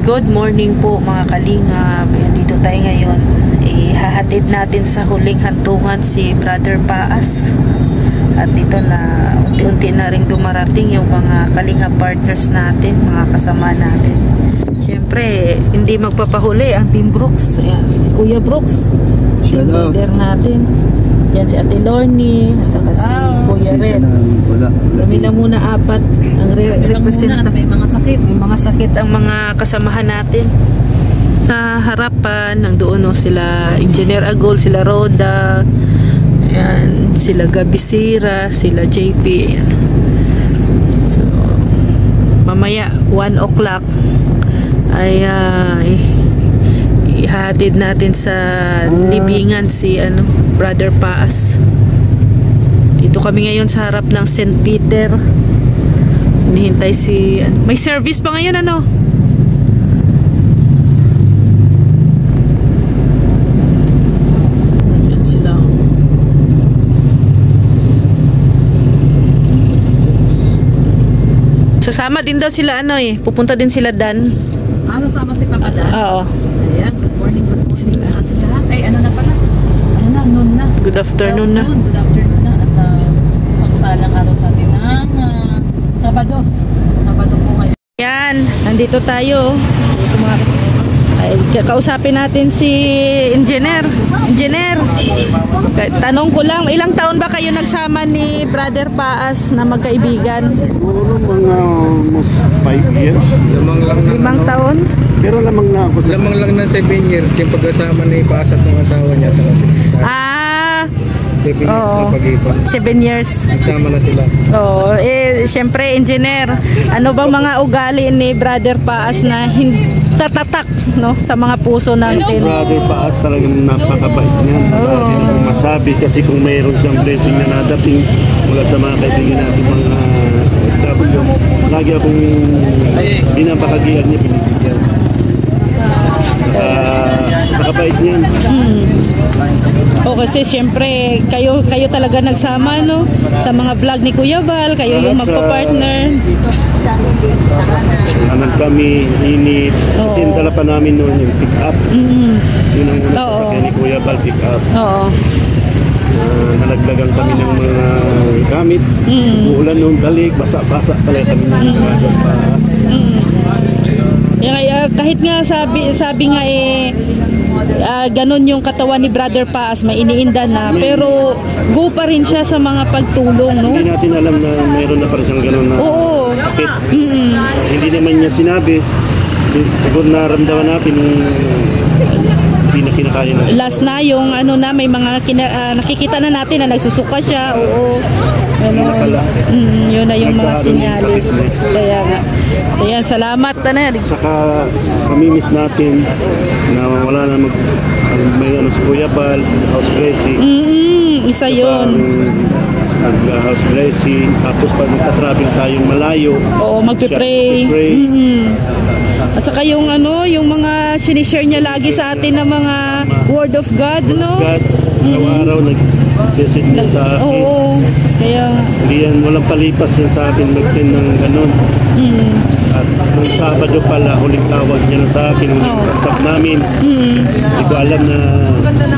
Good morning po mga kalingap. Dito tayo ngayon. Ihahatid natin sa huling hantungan si Brother Paas. At dito na unti-unti na rin dumarating yung mga kalingap partners natin, mga kasama natin. Siyempre, hindi magpapahuli ang Team Brooks. Ayan, si Kuya Brooks, team leader natin. Yan si Ate Lorny at saka si Kuya Red. Kami na muna apat ang representative. May mga sakit. May mga sakit ang mga kasamahan natin. Sa harapan, nandoon sila Engineer Agol, sila Roda, ayan, sila Gabisira, sila JP. Ayan. So, mamaya 1 o'clock ay ihatid natin sa libingan si Brother Paas. Dito kami ngayon sa harap ng St. Peter. Hinihintay si may service pa ngayon Ayan sila. Sasama din daw sila pupunta din sila Dan. Sasama si Papa Dan? Oo. Ayan, good morning sa ating lahat. Ay, ano na pala? Noon na. Good afternoon na. Good afternoon na. At pagpalang araw sa atin ng Sabado. Sabado po ngayon. Yan, nandito tayo. Ay, kausapin natin si Engineer. Engineer, tanong ko lang, ilang taon ba kayo nagsama ni Brother Paas na magkaibigan? Siguro mga almost 5 years. Limang taon? Pero lamang na ako sa... Lamang lang na 7 years yung pagkasama ni Paas at ng asawa niya. 7 years na pag-ipa. 7 years. Nagsama na sila. Siyempre, Engineer, ano bang mga ugali ni Brother Paas na tatatak sa mga puso natin? Brother Paas talagang napakabait niya. Maraming kong masabi kasi kung mayroon siyang blessing na nadating mula sa mga kaibigan natin mga W. Lagi akong binabahagian niya, binibigyan. Nakabait niyan. Kasi siyempre kayo talaga nagsama sa mga vlog ni Kuya Val, kayo yung magpa-partner. Anan kami, init. Kasi dala pa namin noon yung pick up. Yun ang una sasakyan ni Kuya Val, pick up. Nalaglagan kami ng mga gamit. Uulan noong balik, basa-basa talaga kami ng Brother Paas. Kahit nga sabi nga ganun yung katawan ni Brother Paas, may iniinda na, pero go pa rin siya sa mga pagtulong, Hindi natin alam na mayroon na parang siyang ganun na sakit. Hindi naman niya sinabi. Siguro naramdaman natin yung hindi na kinakaya natin. Last na yung may mga nakikita na natin na nagsusuka siya. Yun na yung mga sinyalis. Kaya nga. So yan, salamat Saka mamimiss natin na wala na may si Kuya Val, house blessing. Isa yun. House blessing. Tapos pag magta-travel tayong malayo. Magpipray. At saka yung mga sinishare niya lagi sa atin na mga word of God, Araw-araw nag-send niya sa akin. Kaya walang palipas yan sa akin mag-send ng ganun. At nung Sabado pala, huling tawag niya sa akin, huling usap namin. Hindi ko alam na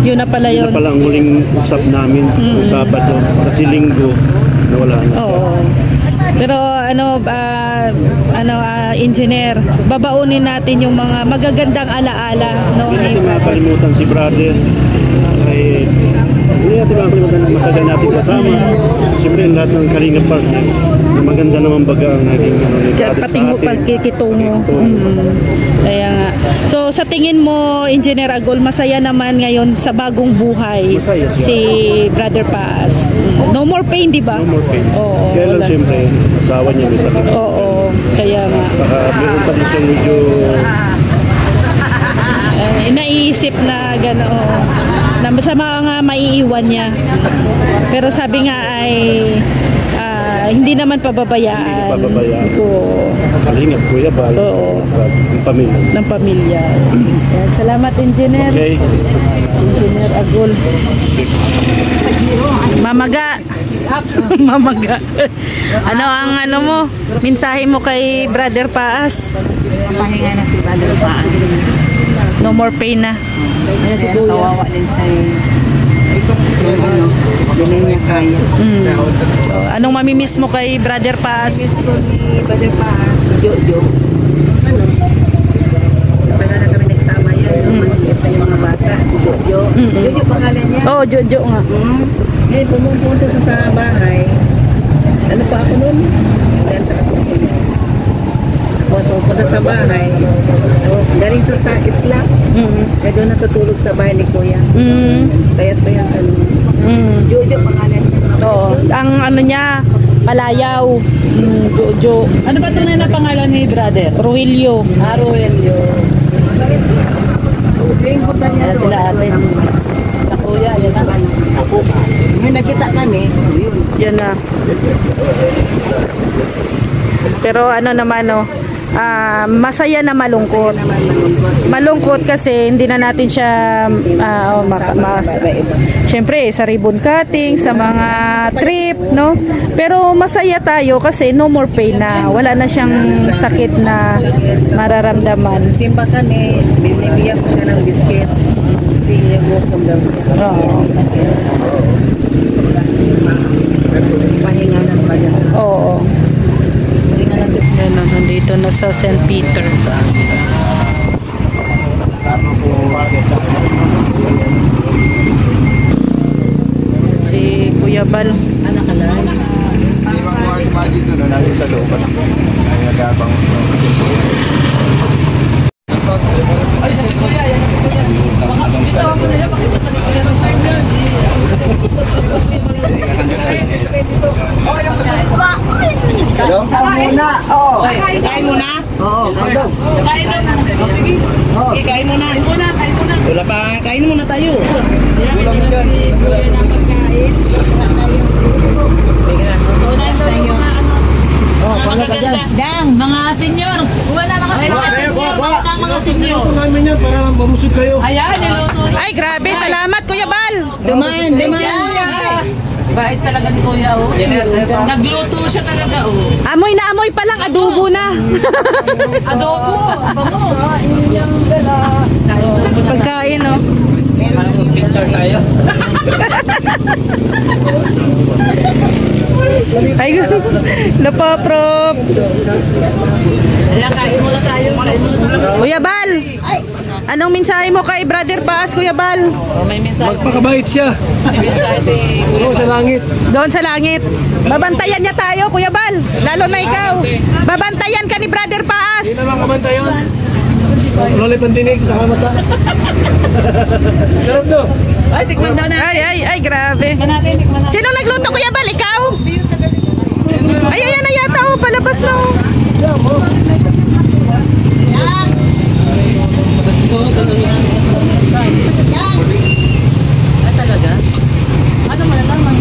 yun na pala ang huling usap namin nung Sabado. Kasi Linggo, nawala na. Pero Engineer, babaunin natin yung mga magagandang alaala. Hindi natin makakalimutan si Brother. Hindi natin makakalimutan na matagal natin kasama. Siyempre, lahat ng Kalingap partners, maganda naman baga ang naging pagkikitungo. Kaya nga. So, sa tingin mo, Engineer Agol, masaya naman ngayon sa bagong buhay si Brother Paas. No more pain, di ba? No more pain. Kaya lang siyempre, asawa niya may sakit. Kaya nga. Baka meron pa na siyang medyo naiisip na gano'n. Na sa mga maiiwan niya. Pero sabi nga ay hindi naman pababayaan. Kalingap, Kuya Val. Ng pamilya. Salamat, Engineer. Okay. Engineer Agol. Mamaga. Mamaga. Ano ang mo? Mensahe mo kay Brother Paas? Papahinga na si Brother Paas. No more pain na. Ayan si Kuya. Kawawa din sa hindi niya kaya. So, anong mamimiss mo kay Brother Paas? Miss ko ni Brother Paas, si Jojo. Ano? Tagal na kami nagsama yan. Maliit pa yung mga bata, si Jojo. Jojo pangalan niya. Oh, Jojo nga. Eh, pumupunta sa bahay. Ano pa ako nun? Tapos pumunta sa bahay. Tapos galing sa isla. Kaya doon natutulog sa bahay ni Kuya. Kaya't pa yan sa Jojo pangalan niya. Oo. Ang ano niya, Palayaw. Jojo. Ano ba tunay na pangalan ni Brother? Ruilio. Aruelio. Yung punta niya Ayan sila ate. sa Kuya, yan na. Ako. May nakita kami. Yun. Yan na. Pero ano naman no, masaya na malungkot. Malungkot kasi hindi na natin siya syempre sa ribbon cutting, sa mga trip, no? Pero masaya tayo kasi no more pain na. Wala na siyang sakit na mararamdaman. Simba kami, binibigyan ko siya ng biscuit. Kasi gutom daw siya. Oo. Pahinga na sa kanya. Oo. Pahinga na sa Yan na, nandito na sa St. Peter. Si Kuya Bal. anak ka lang. Hindi ba kuha si Maggie doon, natin sa loob. Ay, nagabang. Hello? Muna. Oo. Kain muna? Oo. Kain na. Sige. Kain muna. Kain muna. Kain muna. Wala pa. Kain muna tayo. Wala mo dyan. Dang, mga senior. Wala mga senior. Mga senior. Ito namin yan para mamusog kayo. Ayan, niluto. Ay, grabe. Salamat, Kuya Bal. Duman. Bait talaga ni Kuya. Nagluto siya talaga. Amoy na amoy pa lang, adobo na. Adobo. Pagkain, no? Parang picture tayo. Ay, napaprop. Kaya kain muna tayo. Kuya Bal, anong mensahe mo kay Brother Paas, Kuya Bal? May mensahe. Magpakabait siya. May mensahe si Kuya. Oo, sa langit. Doon sa langit. Babantayan niya tayo, Kuya Bal. Lalo na ikaw. Babantayan ka ni Brother Paas. Hindi naman kabantay yun. Loli pantinig, saka mata. Sarap to. Ay, tikman daw na. Ay, grabe. Natin, tikman natin. Sino nagluto, Kuya Bal? Ikaw? Ay, ayan na yata, oh, palabas na. Oh. Ay, talaga? Ano mo na tama?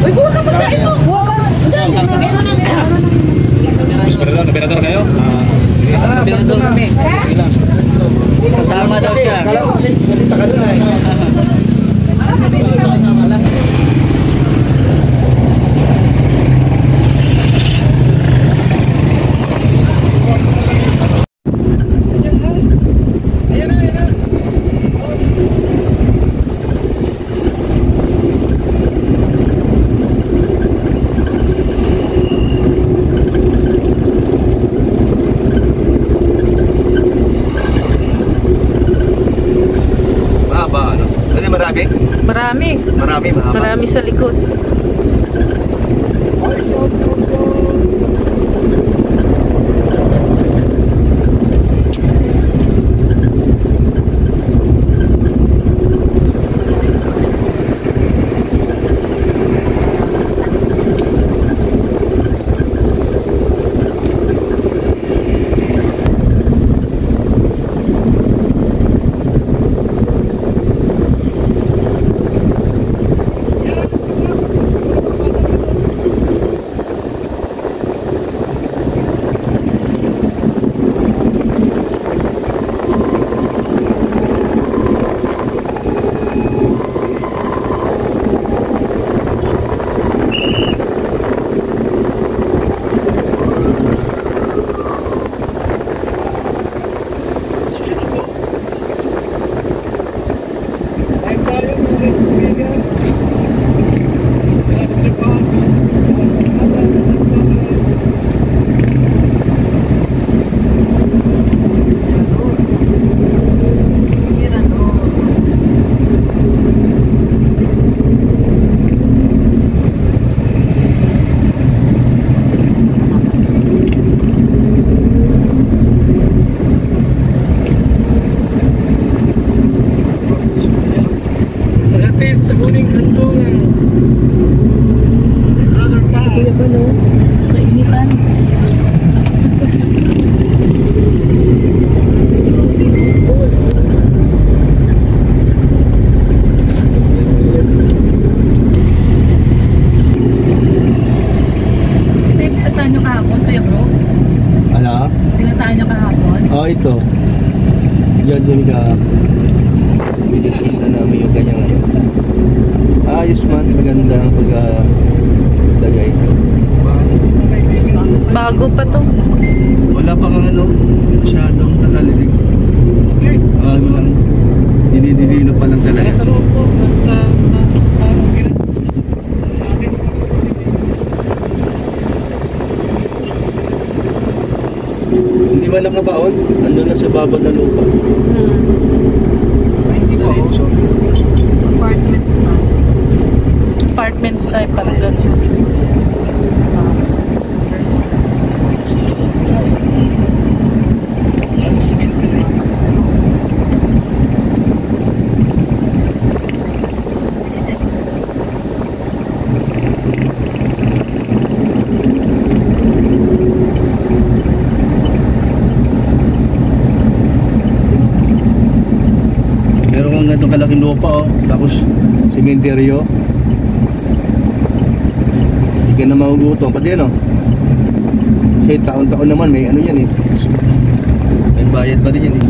Uy, buha ka pagkain mo. Buha ka. Meron na. Operador kayo? Operador kami. Kasama daw siya. Marami. Marami sa likod. nyo kahapon, Kuya Brooks? Ano? Pinuntahan nyo kahapon? Oh, ito. Diyan yun ka. Binasita namin yung kanyang ayos man. Maganda ang pagkalagay. Bago pa to. Wala pa kang ano, masyadong nakalilig. Bago lang. Dinidevelop pa lang talaga. Sa loob po, Hindi man nakabaon, andun na sa baba ng lupa. Diretso. apartments na. Apartment type, parang ganun. Meron kang ganitong kalaking lupa, oh. Tapos sementeryo. Hindi ka na mahugutom. Pati ano? Kasi taon-taon naman may ano yan eh. May bayad pa rin yan eh.